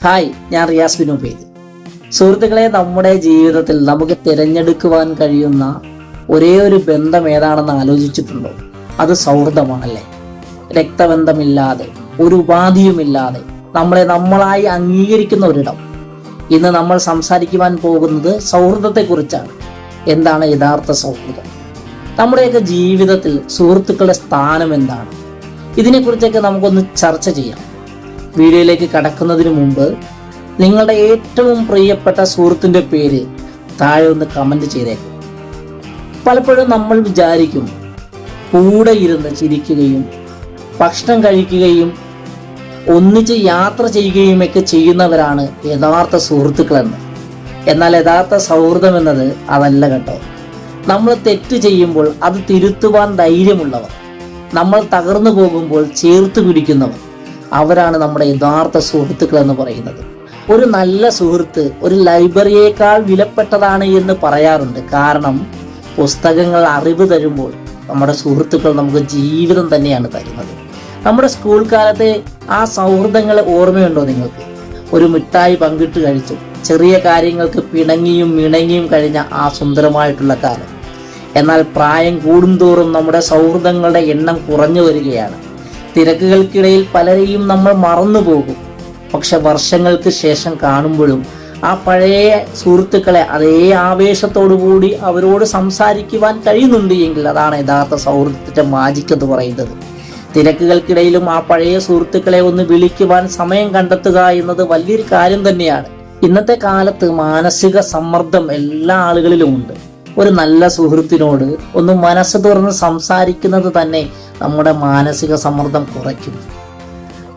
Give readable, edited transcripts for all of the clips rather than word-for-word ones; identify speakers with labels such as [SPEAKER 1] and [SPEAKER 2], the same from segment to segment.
[SPEAKER 1] Hi, ഞാൻ Riyas bin Ubaid. സുഹൃത്തുക്കളെ, നമ്മുടെ ജീവിതത്തിൽ നമുക്ക് തിരഞ്ഞെടുക്കുവാൻ കഴിയുന്ന ഒരേ ഒരു ബന്ധം ഏതാണെന്ന് ആലോചിച്ചിട്ടുണ്ടോ? അത് സൗഹൃദമാണല്ലേ. രക്തബന്ധമില്ലാതെ, ഒരു ഉപാധിയുമില്ലാതെ നമ്മളായി അംഗീകരിക്കുന്ന ഒരിടം. ഇന്ന് നമ്മൾ സംസാരിക്കുവാൻ പോകുന്നത് സൗഹൃദത്തെക്കുറിച്ചാണ്. എന്താണ് യഥാർത്ഥ സൗഹൃദം? നമ്മുടെയൊക്കെ ജീവിതത്തിൽ സുഹൃത്തുക്കളുടെ സ്ഥാനം എന്താണ്? ഇതിനെക്കുറിച്ചൊക്കെ നമുക്കൊന്ന് ചർച്ച ചെയ്യാം. വീഡിയോയിലേക്ക് കടക്കുന്നതിന് മുമ്പ് നിങ്ങളുടെ ഏറ്റവും പ്രിയപ്പെട്ട സുഹൃത്തിൻ്റെ പേര് താഴെ ഒന്ന് കമൻറ്റ് ചെയ്തേക്കും. പലപ്പോഴും നമ്മൾ വിചാരിക്കും കൂടെ ഇരുന്ന് ചിരിക്കുകയും ഭക്ഷണം കഴിക്കുകയും ഒന്നിച്ച് യാത്ര ചെയ്യുകയുമൊക്കെ ചെയ്യുന്നവരാണ് യഥാർത്ഥ സുഹൃത്തുക്കളെന്ന്. എന്നാൽ യഥാർത്ഥ സൗഹൃദം എന്നത് അതല്ല കേട്ടോ. നമ്മൾ തെറ്റ് ചെയ്യുമ്പോൾ അത് തിരുത്തുവാൻ ധൈര്യമുള്ളവർ, നമ്മൾ തകർന്നു പോകുമ്പോൾ ചേർത്ത് പിടിക്കുന്നവർ, അവരാണ് നമ്മുടെ യഥാർത്ഥ സുഹൃത്തുക്കൾ എന്ന് പറയുന്നത്. ഒരു നല്ല സുഹൃത്ത് ഒരു ലൈബ്രറിയേക്കാൾ വിലപ്പെട്ടതാണ് എന്ന് പറയാറുണ്ട്. കാരണം പുസ്തകങ്ങൾ അറിവ് തരുമ്പോൾ നമ്മുടെ സുഹൃത്തുക്കൾ നമുക്ക് ജീവിതം തന്നെയാണ് തരുന്നത്. നമ്മുടെ സ്കൂൾ കാലത്തെ ആ സൗഹൃദങ്ങൾ ഓർമ്മയുണ്ടോ നിങ്ങൾക്ക്? ഒരു മിഠായി പങ്കിട്ട് കഴിച്ചു, ചെറിയ കാര്യങ്ങൾക്ക് പിണങ്ങിയും ഇണങ്ങിയും കഴിഞ്ഞ ആ സുന്ദരമായിട്ടുള്ള കാലം. എന്നാൽ പ്രായം കൂടുന്തോറും നമ്മുടെ സൗഹൃദങ്ങളുടെ എണ്ണം കുറഞ്ഞു വരികയാണ്. തിരക്കുകൾക്കിടയിൽ പലരെയും നമ്മൾ മറന്നുപോകും. പക്ഷെ വർഷങ്ങൾക്ക് ശേഷം കാണുമ്പോഴും ആ പഴയ സുഹൃത്തുക്കളെ അതേ ആവേശത്തോടുകൂടി അവരോട് സംസാരിക്കുവാൻ കഴിയുന്നുണ്ട് എങ്കിൽ അതാണ് യഥാർത്ഥ സൗഹൃദത്തിൻ്റെ മാജിക് എന്ന് പറയുന്നത്. തിരക്കുകൾക്കിടയിലും ആ പഴയ സുഹൃത്തുക്കളെ ഒന്ന് വിളിക്കുവാൻ സമയം കണ്ടെത്തുക എന്നത് വലിയൊരു കാര്യം തന്നെയാണ്. ഇന്നത്തെ കാലത്ത് മാനസിക സമ്മർദ്ദം എല്ലാ ആളുകളിലും ഉണ്ട്. ഒരു നല്ല സുഹൃത്തിനോട് ഒന്ന് മനസ്സ് തുറന്ന് സംസാരിക്കുന്നത് തന്നെ നമ്മുടെ മാനസിക സമ്മർദ്ദം കുറയ്ക്കും.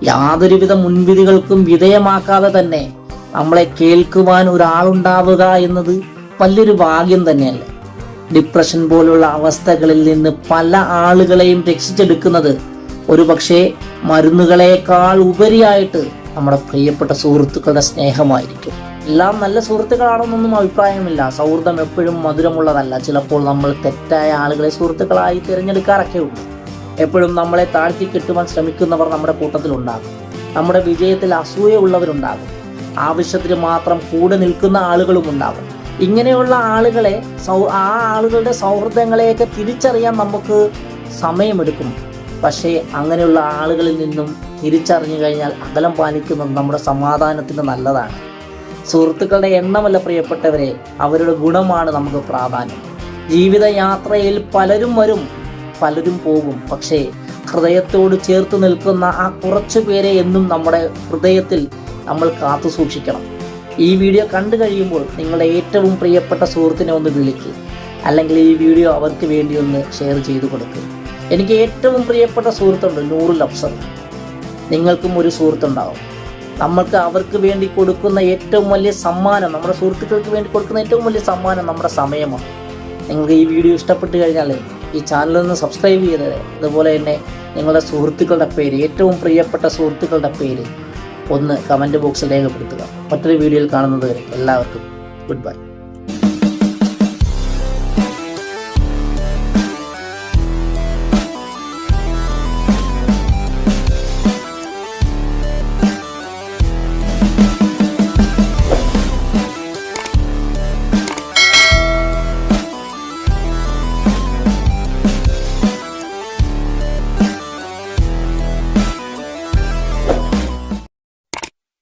[SPEAKER 1] യാതൊരുവിധ മുൻവിധികൾക്കും വിധേയമാക്കാതെ തന്നെ നമ്മളെ കേൾക്കുവാൻ ഒരാളുണ്ടാവുക എന്നത് വലിയൊരു ഭാഗ്യം തന്നെയല്ലേ. ഡിപ്രഷൻ പോലുള്ള അവസ്ഥകളിൽ നിന്ന് പല ആളുകളെയും രക്ഷിച്ചെടുക്കുന്നത് ഒരു പക്ഷേ മരുന്നുകളേക്കാൾ ഉപരിയായിട്ട് നമ്മുടെ പ്രിയപ്പെട്ട സുഹൃത്തുക്കളുടെ സ്നേഹമായിരിക്കും. എല്ലാം നല്ല സുഹൃത്തുക്കളാണെന്നൊന്നും അഭിപ്രായമില്ല. സൗഹൃദം എപ്പോഴും മധുരമുള്ളതല്ല. ചിലപ്പോൾ നമ്മൾ തെറ്റായ ആളുകളെ സുഹൃത്തുക്കളായി തിരഞ്ഞെടുക്കാറൊക്കെ ഉണ്ട്. എപ്പോഴും നമ്മളെ താഴ്ത്തി കെട്ടുവാൻ ശ്രമിക്കുന്നവർ നമ്മുടെ കൂട്ടത്തിലുണ്ടാകും. നമ്മുടെ വിജയത്തിൽ അസൂയ ഉള്ളവരുണ്ടാകും. ആവശ്യത്തിന് മാത്രം കൂടെ നിൽക്കുന്ന ആളുകളും ഉണ്ടാകും. ഇങ്ങനെയുള്ള ആളുകളെ ആ ആളുകളുടെ സൗഹൃദങ്ങളെയൊക്കെ തിരിച്ചറിയാൻ നമുക്ക് സമയമെടുക്കും. പക്ഷേ അങ്ങനെയുള്ള ആളുകളിൽ നിന്നും തിരിച്ചറിഞ്ഞു കഴിഞ്ഞാൽ അകലം പാലിക്കുന്നത് നമ്മുടെ സമാധാനത്തിന് നല്ലതാണ്. സുഹൃത്തുക്കളുടെ എണ്ണമല്ല പ്രിയപ്പെട്ടവരെ, അവരുടെ ഗുണമാണ് നമുക്ക് പ്രാധാന്യം. ജീവിതയാത്രയിൽ പലരും വരും, പലരും പോകും. പക്ഷേ ഹൃദയത്തോട് ചേർത്ത് നിൽക്കുന്ന ആ കുറച്ചു പേരെ എന്നും നമ്മുടെ ഹൃദയത്തിൽ നമ്മൾ കാത്തു സൂക്ഷിക്കണം. ഈ വീഡിയോ കണ്ടു കഴിയുമ്പോൾ നിങ്ങളുടെ ഏറ്റവും പ്രിയപ്പെട്ട സുഹൃത്തിനെ ഒന്ന് വിളിക്കുക, അല്ലെങ്കിൽ ഈ വീഡിയോ അവർക്ക് വേണ്ടി ഒന്ന് ഷെയർ ചെയ്തു കൊടുക്കുക. എനിക്ക് ഏറ്റവും പ്രിയപ്പെട്ട സുഹൃത്തുണ്ട്, നൂറുൽ അഫ്സർ. നിങ്ങൾക്കും ഒരു സുഹൃത്തുണ്ടാവും. നമ്മൾക്ക് അവർക്ക് വേണ്ടി കൊടുക്കുന്ന ഏറ്റവും വലിയ സമ്മാനം, നമ്മുടെ സുഹൃത്തുക്കൾക്ക് വേണ്ടി കൊടുക്കുന്ന ഏറ്റവും വലിയ സമ്മാനം നമ്മുടെ സമയമാണ്. നിങ്ങൾക്ക് ഈ വീഡിയോ ഇഷ്ടപ്പെട്ട് കഴിഞ്ഞാൽ ഈ ചാനലൊന്ന് സബ്സ്ക്രൈബ് ചെയ്തത്, അതുപോലെ തന്നെ നിങ്ങളുടെ സുഹൃത്തുക്കളുടെ പേര്, ഏറ്റവും പ്രിയപ്പെട്ട സുഹൃത്തുക്കളുടെ പേര് ഒന്ന് കമൻറ്റ് ബോക്സിൽ രേഖപ്പെടുത്തുക. മറ്റൊരു വീഡിയോയിൽ കാണുന്നത് വരെ എല്ലാവർക്കും ഗുഡ് ബൈ.